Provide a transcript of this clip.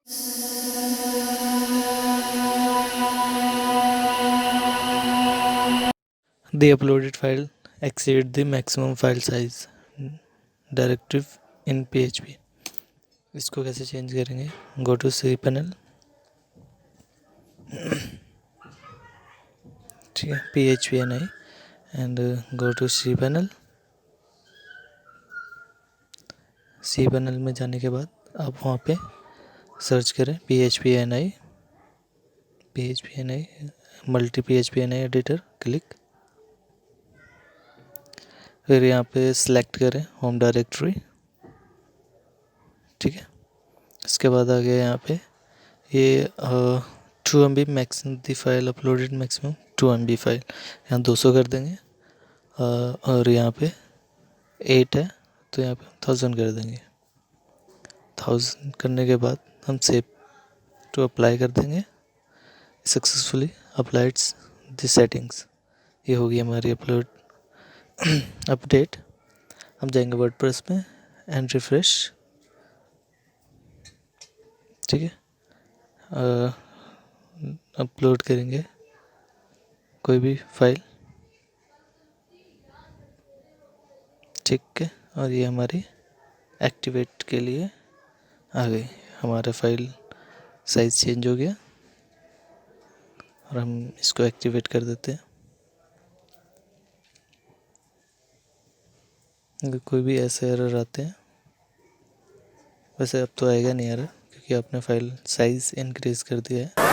The uploaded file exceed the maximum file size directive in PHP। इसको कैसे change करेंगे? गो to cPanel, ठीक है, PHP INI and go to cPanel। cPanel में जाने के बाद आप वहाँ पे सर्च करें PHP INI MultiPHP INI Editor, click. फिर यहाँ पे सिलेक्ट करें होम डायरेक्टरी, ठीक है। इसके बाद आ गया यहाँ पे ये 2 MB maximum the file uploaded maximum 2 MB file, यहाँ 200 कर देंगे। और यहाँ पे 8 है तो यहाँ पे 1000 कर देंगे। 1000 करने के बाद हम सेव टू अप्लाई कर देंगे। सक्सेसफुली अप्लाइड्स द सेटिंग्स, ये होगी हमारी अपलोड अपडेट। हम जाएंगे वर्डप्रेस में एंड रिफ्रेश, ठीक है। अपलोड करेंगे कोई भी फाइल, ठीक है। और ये हमारी एक्टिवेट के लिए आ गई, हमारा फाइल साइज चेंज हो गया और हम इसको एक्टिवेट कर देते हैं। अगर कोई भी ऐसे एरर आते हैं, वैसे अब तो आएगा नहीं एरर क्योंकि आपने फाइल साइज इंक्रीज कर दिया है।